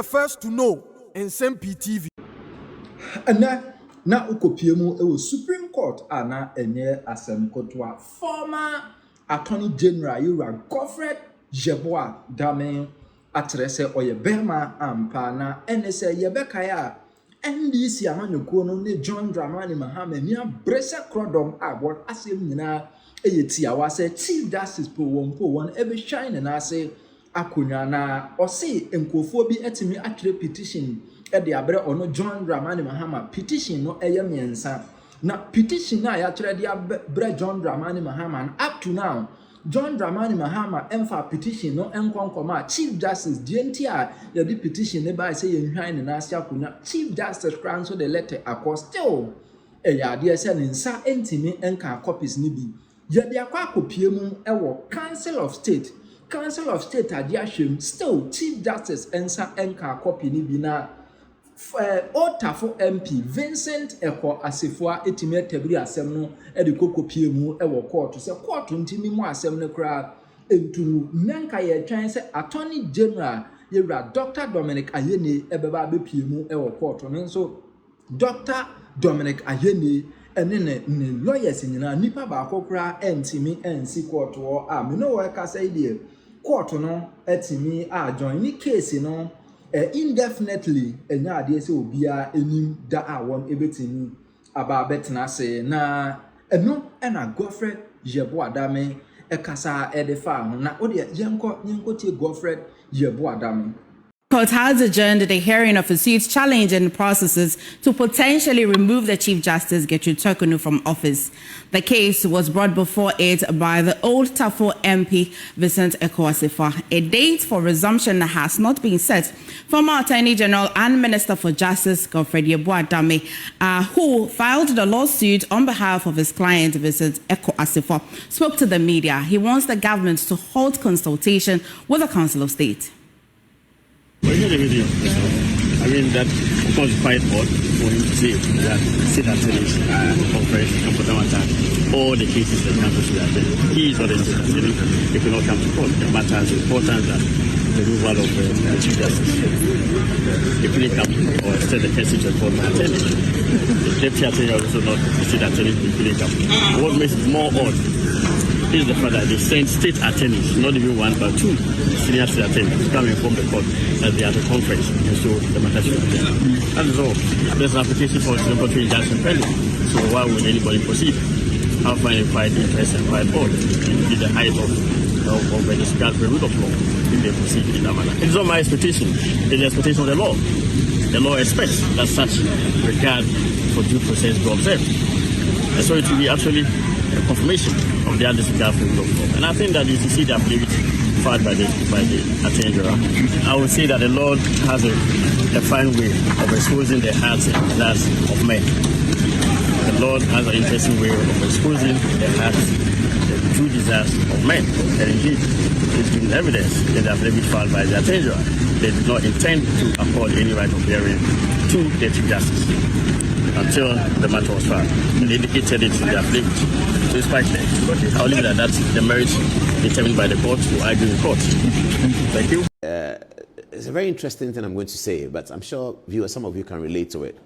the first to know Nsem-Pii TV. Na ukopiemu ewo Supreme Court ana enye asemkotwa former Attorney General Yura Godfred Jeboa Dame atrese oye Bema ampa na enese yebekaya NDC amanyoko no ne John Dramani Mahama ni abrese krodom abon asem nyina eyeti awase Chief Justice po won ebe shine na ase akonya na osi enkofo bi etimi atwere petition de abre ono John Dramani Mahama petition no eye miensa na petition na ya twere de abre John Dramani Mahama up to now John Dramani Mahama emfa petition no enkonkoma Chief Justice dientia ya di petition ne ba say yenhwan na ase akonya Chief Justice transfer the letter across still ya de ese ne nsa entimi enka copies ni bi ya de akwa kopiemu ewo Council of State adiashim still Chief Justice ensa enka copy ni bi na Otafo MP Vincent Eko Asifua etime tabiri asem no e de kokopie mu e wo court se court ntimi mu asem no kra entunu nanka ye twan se Attorney General yewra Dr. Dominic Ayine ebeba bepie mu e wo court no nso Dr. Dominic Ayine ene ne lawyers nyina nipa ba akokra entimi ensi court wo me no we ka say die court no etimi join ni case no indefinitely enya ade se obia enim da awon ebetini aba betena se na eno na Godfred Jeboa Dame ekasa edefa na ode yenko tie Godfred Jeboa Dame. Court has adjourned the hearing of a suit challenging processes to potentially remove the Chief Justice Gertrude Torkanu from office. The case was brought before it by the Old Tafo MP Vincent Eko Asifua. A date for resumption has not been set. Former Attorney General and Minister for Justice Godfred Jeboa Dame, who filed the lawsuit on behalf of his client Vincent Eko Asifua, spoke to the media. He wants the government to hold consultation with the Council of State. Well, here's the video. I mean, that of course quite odd for him to say that sit at finish conference and put down all the cases that come to that. He is not interested in it. They cannot come to court. The matter is important that the removal of the Chief Justice. They couldn't come or send the message for the attorney. The deputy attorney also not sit attorney. They couldn't come. What makes it more odd is the fact that they sent state attorneys, not even one but two senior state attorneys, to come inform the court that they are at a conference, and so the matter should be there. That is all. There's an application for Nsem-Pii injunction pending. So why would anybody proceed? I find it quite interesting, quite odd. It is the height of a disregard for the rule of law if they proceed in that manner. It's not my expectation. It's the expectation of the law. The law expects that such regard for due process be observed. And so it will be actually a confirmation of the disregard for the rule of law. And I think that you see the affidavit filed by the Attorney General. I would say that the Lord has a fine way of exposing the hearts and desires of men. The Lord has an interesting way of exposing the hearts, the true desires of men. And indeed, it's been evidence in the affidavit filed by the Attorney General. They did not intend to accord any right of hearing to the Chief Justice until the matter was filed. And they indicated it in the affidavit. So it's quite clear. I'll leave it at that. The merits determined by the court will argue in court. Thank you. It's a very interesting thing I'm going to say, but I'm sure viewers, some of you can relate to it.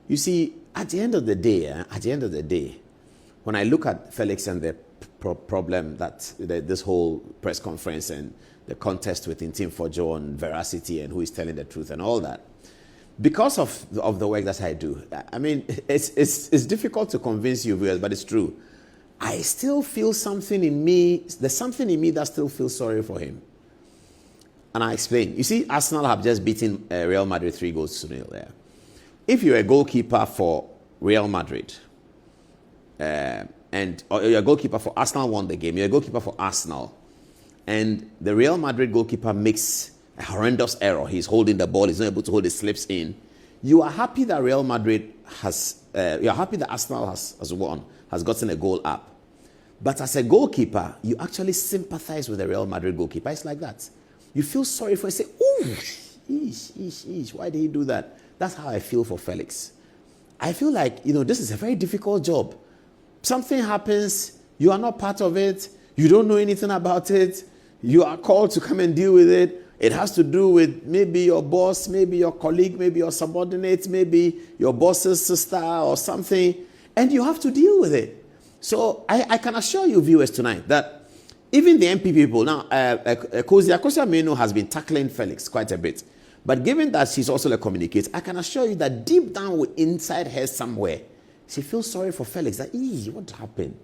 You see, at the end of the day, when I look at Felix and the problem that this whole press conference and the contest with Team for Joe on veracity and who is telling the truth and all that, because of the work that I do, I mean, it's difficult to convince you viewers, but it's true. I still feel something in me. There's something in me that still feels sorry for him. And I explain. You see, Arsenal have just beaten Real Madrid 3-0 there. If you're a goalkeeper for Real Madrid, or you're a goalkeeper for Arsenal won the game, you're a goalkeeper for Arsenal, and the Real Madrid goalkeeper makes a horrendous error. He's holding the ball, he's not able to hold, it slips in. You are happy that Real Madrid you're happy that Arsenal has won, has gotten a goal up. But as a goalkeeper, you actually sympathize with the Real Madrid goalkeeper. It's like that. You feel sorry for him, say, ooh, why did he do that? That's how I feel for Felix. I feel like, this is a very difficult job. Something happens, you are not part of it, you don't know anything about it, you are called to come and deal with it. It has to do with maybe your boss, maybe your colleague, maybe your subordinate, maybe your boss's sister or something, and you have to deal with it. So I can assure you, viewers, tonight that even the MP people, now, Kosia Amenu has been tackling Felix quite a bit. But given that she's also a communicator, I can assure you that deep down inside her somewhere, she feels sorry for Felix. That, what happened?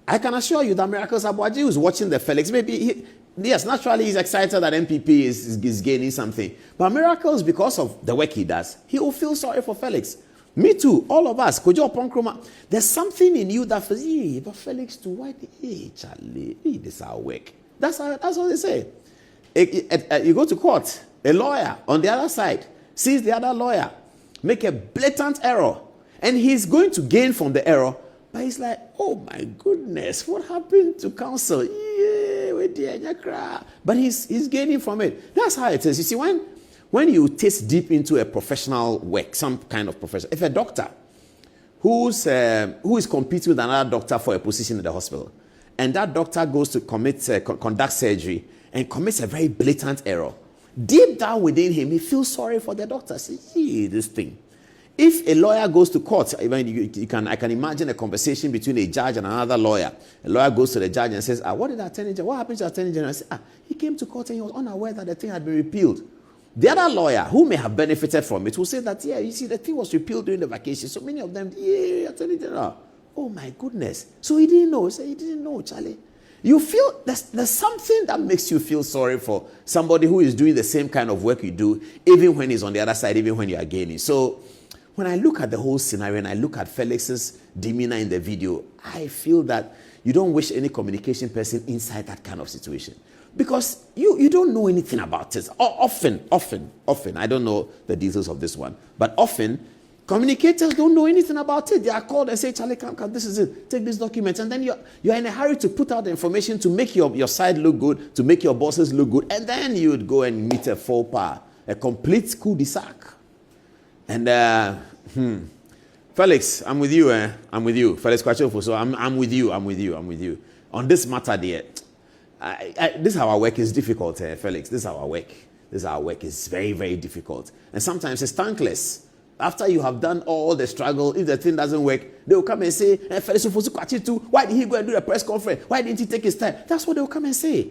I can assure you that Miracles Abuaji, who's watching the Felix, maybe, yes, naturally he's excited that MPP is gaining something. But Miracles, because of the work he does, he will feel sorry for Felix. Me too, all of us. There's something in you that feels, but Felix too, why? Charlie, this is our work. That's what they say. You go to court, a lawyer on the other side sees the other lawyer make a blatant error, and he's going to gain from the error, but he's like, oh my goodness, what happened to counsel? But he's gaining from it. That's how it is. You see, when you taste deep into a professional work, some kind of profession, if a doctor who is competing with another doctor for a position in the hospital, and that doctor goes to conduct surgery and commits a very blatant error, deep down within him, he feels sorry for the doctor. See, this thing. If a lawyer goes to court, I can imagine a conversation between a judge and another lawyer. A lawyer goes to the judge and says, what did the attorney general? What happened to the attorney general? I say, he came to court and he was unaware that the thing had been repealed. The other lawyer, who may have benefited from it, will say that, you see, the thing was repealed during the vacation. So many of them, attorney general. Oh my goodness. So he didn't know. He didn't know, Charlie. You feel there's something that makes you feel sorry for somebody who is doing the same kind of work you do, even when he's on the other side, even when you are gaining. So when I look at the whole scenario and I look at Felix's demeanor in the video, I feel that you don't wish any communication person inside that kind of situation. Because you don't know anything about it. Often, I don't know the details of this one, but often, communicators don't know anything about it. They are called and say, Charlie, come, this is it. Take this document. And then you're in a hurry to put out the information to make your side look good, to make your bosses look good. And then you would go and meet a faux pas, a complete cul-de-sac. And, Felix, I'm with you, I'm with you. Felix Kwachofo, so I'm with you. On this matter, dear, this is how our work is difficult, Felix. This is how our work. It's very, very difficult. And sometimes it's thankless. After you have done all the struggle, if the thing doesn't work, they will come and say, Felix Ofosu, why did he go and do a press conference? Why didn't he take his time? That's what they will come and say.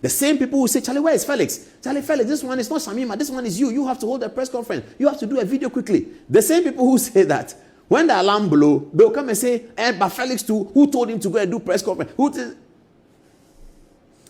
The same people who say, Charlie, where is Felix? Charlie, Felix, this one is not Shamima. This one is you. You have to hold a press conference. You have to do a video quickly. The same people who say that, when the alarm blow, they will come and say, but Felix too, who told him to go and do press conference?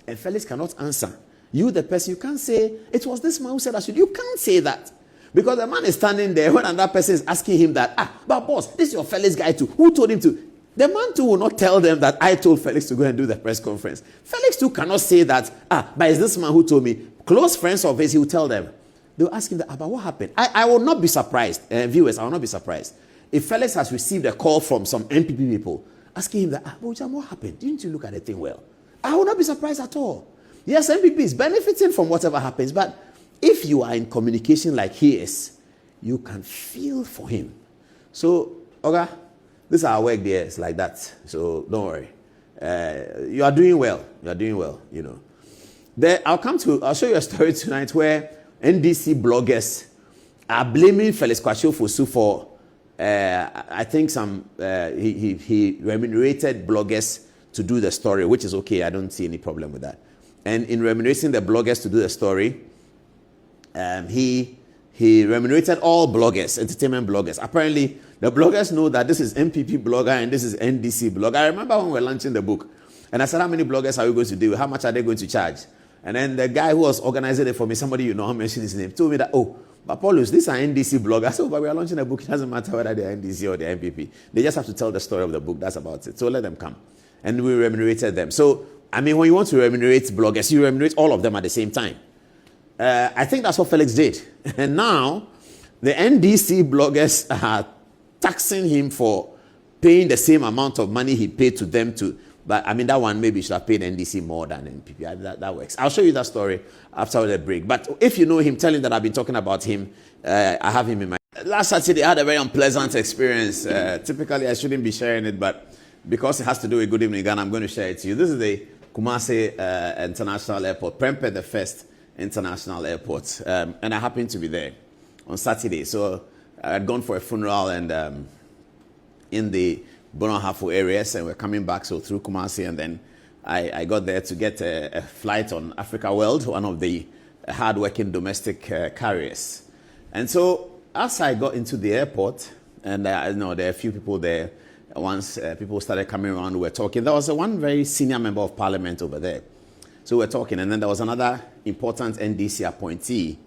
And Felix cannot answer. You, the person, you can't say, it was this man who said I should. You can't say that. Because the man is standing there when another person is asking him that, but boss, this is your Felix guy too. Who told him to? The man too will not tell them that I told Felix to go and do the press conference. Felix too cannot say that, but it's this man who told me. Close friends of his, he will tell them. They'll ask him that, but what happened? I will not be surprised, viewers, I will not be surprised if Felix has received a call from some MPP people asking him that, Bojam, what happened? Didn't you look at the thing well? I will not be surprised at all. Yes, MPP is benefiting from whatever happens, but if you are in communication like he is, you can feel for him. So, Oga, this is our work there. It's like that. So don't worry. You are doing well. You know. I'll show you a story tonight where NDC bloggers are blaming Felix Kwachofo for I think he remunerated bloggers to do the story, which is okay. I don't see any problem with that. And in remunerating the bloggers to do the story, he remunerated all bloggers, entertainment bloggers. Apparently, the bloggers know that this is MPP blogger and this is NDC blogger. I remember when we were launching the book, and I said, how many bloggers are we going to do? How much are they going to charge? And then the guy who was organizing it for me, somebody you know, I mentioned his name, told me that, but Paulus, these are NDC bloggers. I said, but we are launching a book. It doesn't matter whether they're NDC or the MPP. They just have to tell the story of the book. That's about it. So let them come. And we remunerated them. So, I mean, when you want to remunerate bloggers, you remunerate all of them at the same time. I think that's what Felix did. And now, the NDC bloggers are taxing him for paying the same amount of money he paid to them to. But, I mean, that one maybe should have paid NDC more than NPP. That works. I'll show you that story after the break. But if you know him, tell him that I've been talking about him. I have him in my... Last Saturday, I had a very unpleasant experience. Typically, I shouldn't be sharing it, but because it has to do with Good Evening Ghana, I'm going to share it to you. This is the Kumasi International Airport, Prempeh the First. International Airport. And I happened to be there on Saturday. So I had gone for a funeral and in the Bonahafo areas, and we're coming back so through Kumasi, and then I got there to get a flight on Africa World, one of the hard-working domestic carriers. And so as I got into the airport, and I know there are a few people there, once people started coming around, we were talking. There was one very senior member of parliament over there. So we were talking, and then there was another important NDC appointee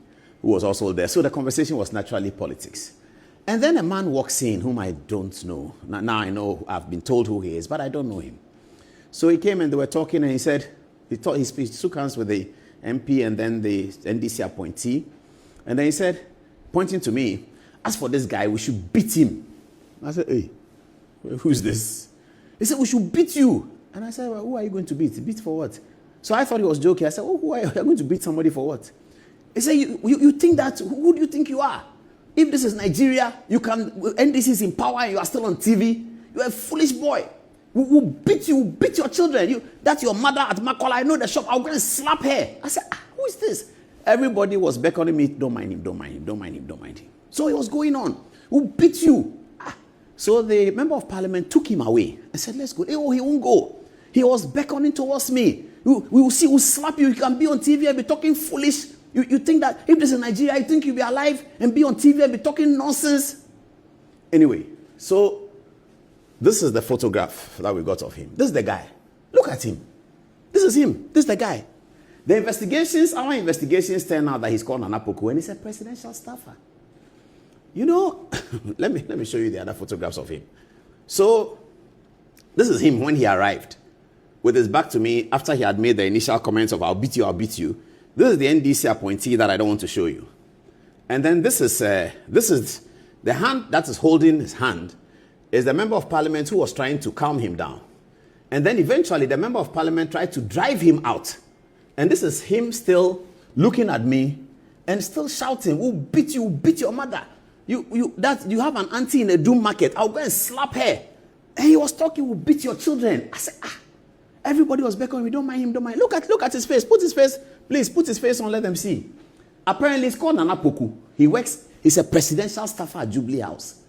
who was also there. So the conversation was naturally politics. And then a man walks in whom I don't know. Now I know, I've been told who he is, but I don't know him. So he came and they were talking, and he said, he shook hands with the MP and then the NDC appointee. And then he said, pointing to me, as for this guy, we should beat him. I said, hey, who's this? He said, we should beat you. And I said, well, who are you going to beat? Beat for what? So I thought he was joking. I said, oh, who are you going to beat somebody for what? He said, you think that, who do you think you are? If this is Nigeria, you can, NDC is in power and you are still on TV. You're a foolish boy. We'll beat you, we'll beat your children. That's your mother at Makola. I know the shop. I'm going to slap her. I said, who is this? Everybody was beckoning me, don't mind him, don't mind him, don't mind him, don't mind him. So it was going on. We'll beat you. So the member of parliament took him away. I said, let's go. Oh, he won't go. He was beckoning towards me. We will see, we'll slap you. You can be on TV and be talking foolish. You think that if this is Nigeria, you think you'll be alive and be on TV and be talking nonsense? Anyway, so this is the photograph that we got of him. This is the guy. Look at him. This is him. This is the guy. Our investigations turn out that he's called Nana Poku and he's a presidential staffer. You know, let me show you the other photographs of him. So this is him when he arrived with his back to me after he had made the initial comments of I'll beat you, I'll beat you. This is the NDC appointee that I don't want to show you. And then this is the hand that is holding his hand is the member of parliament who was trying to calm him down. And then eventually the member of parliament tried to drive him out. And this is him still looking at me and still shouting, we'll beat you, we'll beat your mother. You have an auntie in a doom market. I'll go and slap her. And he was talking, we'll beat your children. I said, Everybody was beckoning, we don't mind him, don't mind. Look at his face. Put his face, please, put his face on, let them see. Apparently, it's called Nana Poku. He's a presidential staffer at Jubilee House.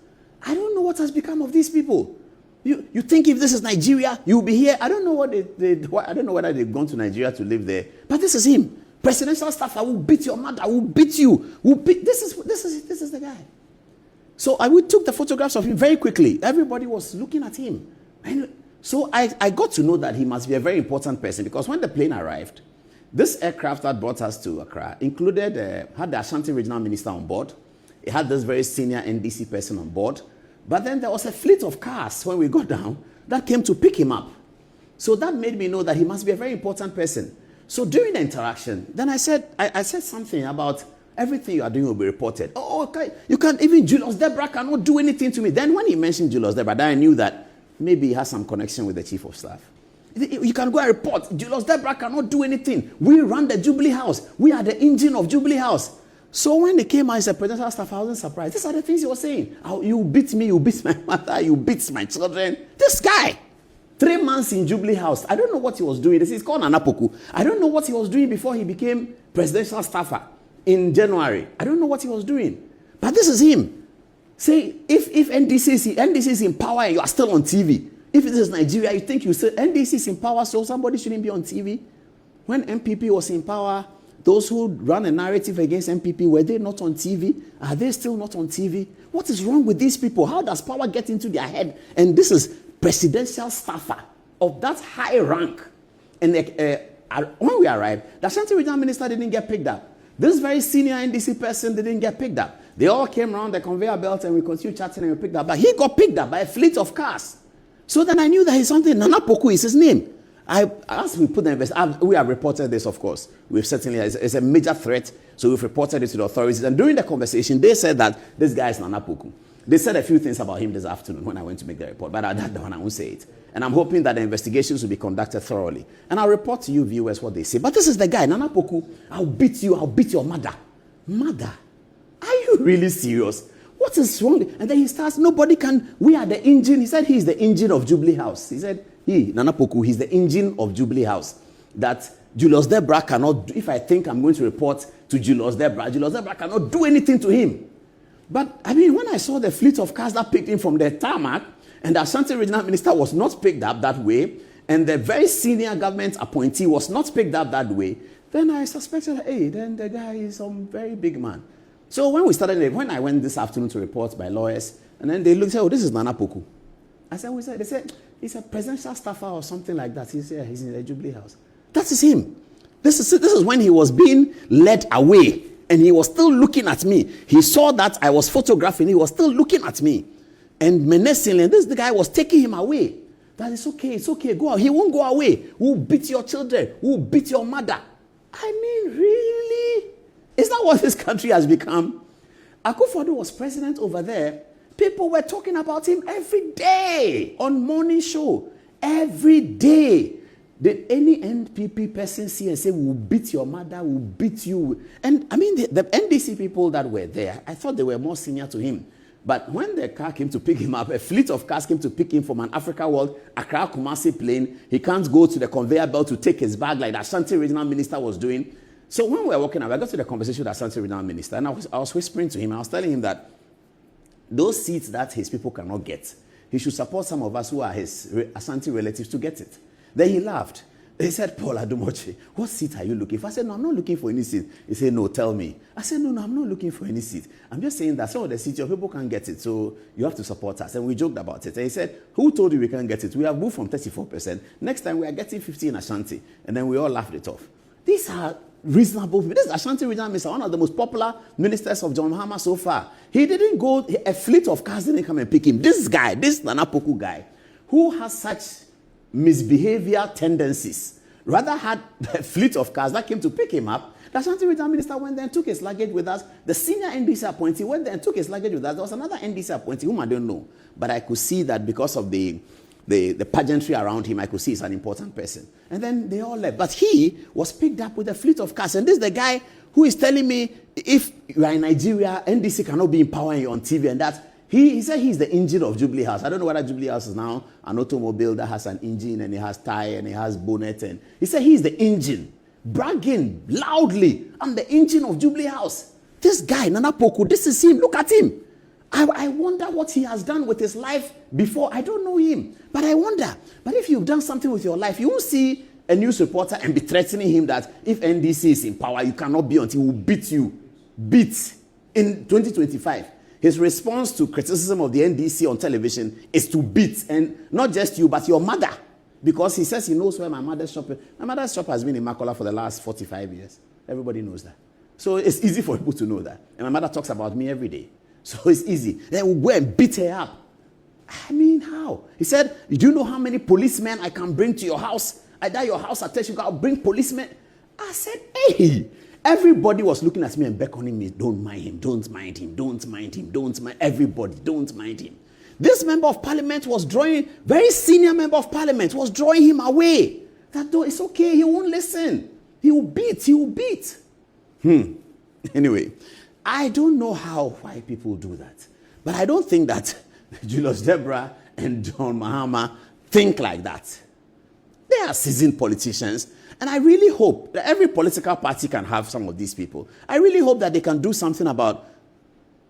I don't know what has become of these people. You think if this is Nigeria, you'll be here. I don't know I don't know whether they've gone to Nigeria to live there. But this is him. Presidential staffer will beat your mother, will beat you. This is the guy. So we took the photographs of him very quickly. Everybody was looking at him. So I got to know that he must be a very important person because when the plane arrived, this aircraft that brought us to Accra had the Ashanti regional minister on board. It had this very senior NDC person on board. But then there was a fleet of cars when we got down that came to pick him up. So that made me know that he must be a very important person. So during the interaction, then I said something about everything you are doing will be reported. Oh, okay. You can't, even Julius Debra cannot do anything to me. Then when he mentioned Julius Debra, then I knew that maybe he has some connection with the chief of staff. You can go and report. Julius Debra cannot do anything. We run the Jubilee House. We are the engine of Jubilee House. So when they came out as a presidential staff, I wasn't surprised. These are the things he was saying. You beat me, you beat my mother, you beat my children. This guy, 3 months in Jubilee House. I don't know what he was doing. This is called Nana Poku. I don't know what he was doing before he became presidential staffer in January. I don't know what he was doing. But this is him. Say, if NDC is in power and you are still on TV, if this is Nigeria, you think you say NDC is in power, so somebody shouldn't be on TV? When MPP was in power, those who ran a narrative against MPP, were they not on TV? Are they still not on TV? What is wrong with these people? How does power get into their head? And this is presidential staffer of that high rank. And when we arrived, the Ashanti regional minister didn't get picked up. This very senior NDC person didn't get picked up. They all came around the conveyor belt and we continued chatting and we picked up. But he got picked up by a fleet of cars. So then I knew that he's something. Nana Poku is his name. As we put the we have reported this, of course. We've certainly, it's a major threat. So we've reported it to the authorities. And during the conversation, they said that this guy is Nana Poku. They said a few things about him this afternoon when I went to make the report. But that one, I won't say it. And I'm hoping that the investigations will be conducted thoroughly. And I'll report to you viewers what they say. But this is the guy, Nana Poku. I'll beat you. I'll beat your mother. Mother? Are you really serious? What is wrong? And then he starts, we are the engine. He said he's the engine of Jubilee House. He said, Nana Poku, he's the engine of Jubilee House. That Julius Debra cannot, if I think I'm going to report to Julius Debra cannot do anything to him. But, I mean, when I saw the fleet of cars that picked him from the tarmac, and the Ashanti Regional Minister was not picked up that way, and the very senior government appointee was not picked up that way, then I suspected, hey, then the guy is some very big man. So when I went this afternoon to report by lawyers, and then they looked and said, oh, this is Nana Poku. I said, who is that? They said, he's a presidential staffer or something like that. He's in the Jubilee House. That is him. This is when he was being led away, and he was still looking at me. He saw that I was photographing. He was still looking at me. And menacingly, the guy was taking him away. That it's okay, go out. He won't go away. We'll beat your children. We'll beat your mother. I mean, really? Is that what this country has become? Akufo-Addo was president over there. People were talking about him every day on morning show. Every day. Did any NPP person see and say, we'll beat your mother, we'll beat you? And I mean, the NDC people that were there, I thought they were more senior to him. But when the car came to pick him up, a fleet of cars came to pick him from an Africa World, Accra Kumasi plane. He can't go to the conveyor belt to take his bag like the Ashanti Regional Minister was doing. So when we were walking up, I got to the conversation with the Ashanti Regional Minister, and I was whispering to him. I was telling him that those seats that his people cannot get, he should support some of us who are his Ashanti relatives to get it. Then he laughed. He said, Paul Adumoche, what seat are you looking for? I said, no, I'm not looking for any seat. He said, no, tell me. I said, no, I'm not looking for any seat. I'm just saying that some of the seats, your people can't get it, so you have to support us. And we joked about it. And he said, who told you we can't get it? We have moved from 34%. Next time we are getting 50 in Ashanti. And then we all laughed it off. These are reasonable people. This is Ashanti Regional Minister, one of the most popular ministers of John Mahama so far. He didn't go, a fleet of cars didn't come and pick him. This guy, this Nana Poku guy, who has such misbehavior tendencies, rather had a fleet of cars that came to pick him up. The Ashanti Regional Minister went there and took his luggage with us. The senior NDC appointee went there and took his luggage with us. There was another NDC appointee whom I don't know, but I could see that because of the pageantry around him, I could see he's an important person. And then they all left. But he was picked up with a fleet of cars. And this is the guy who is telling me, if you are in Nigeria, NDC cannot be empowering you on TV and that. He said he's the engine of Jubilee House. I don't know whether Jubilee House is now an automobile that has an engine and it has tire and it has bonnet. And he said he's the engine, bragging loudly, I'm the engine of Jubilee House. This guy, Nana Poku, this is him. Look at him. I wonder what he has done with his life before. I don't know him, but I wonder. But if you've done something with your life, you won't see a news reporter and be threatening him that if NDC is in power, you cannot be until he will beat you. Beat in 2025. His response to criticism of the NDC on television is to beat, and not just you, but your mother. Because he says he knows where my mother's shop is. My mother's shop has been in Makola for the last 45 years. Everybody knows that. So it's easy for people to know that. And my mother talks about me every day. So it's easy. Then we'll go and beat her up. I mean, how? He said, do you know how many policemen I can bring to your house? Either your house attention, I'll bring policemen. I said, hey. Everybody was looking at me and beckoning me, don't mind him, don't mind him, don't mind him, don't mind everybody, don't mind him. This member of parliament was drawing, very senior member of parliament was drawing him away. That though it's okay, he won't listen. He will beat. Anyway, I don't know why people do that. But I don't think that Julius Debra and John Mahama think like that. They are seasoned politicians. And I really hope that every political party can have some of these people. I really hope that they can do something about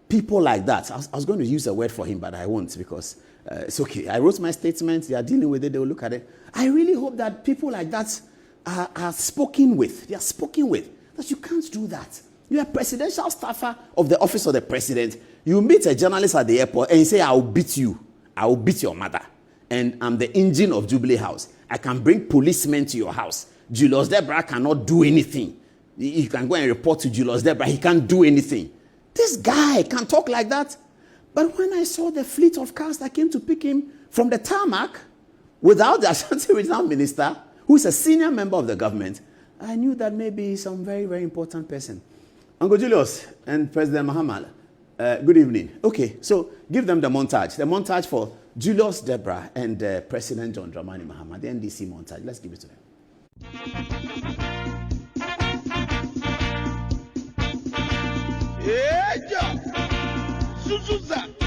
people like that. I was going to use a word for him, but I won't because it's okay. I wrote my statement. They are dealing with it. They will look at it. I really hope that people like that are spoken with. They are spoken with. That you can't do that. You are a presidential staffer of the office of the president. You meet a journalist at the airport and you say, I will beat you. I will beat your mother. And I'm the engine of Jubilee House. I can bring policemen to your house. Julius Debra cannot do anything. You can go and report to Julius Debra. He can't do anything. This guy can talk like that. But when I saw the fleet of cars that came to pick him from the tarmac without the Ashanti Regional Minister, who is a senior member of the government, I knew that maybe he's some very, very important person. Uncle Julius and President Mahama, good evening. Okay, so give them the montage. The montage for Julius Debra and President John Dramani Mahama, the NDC montage. Let's give it to them. Suzuza.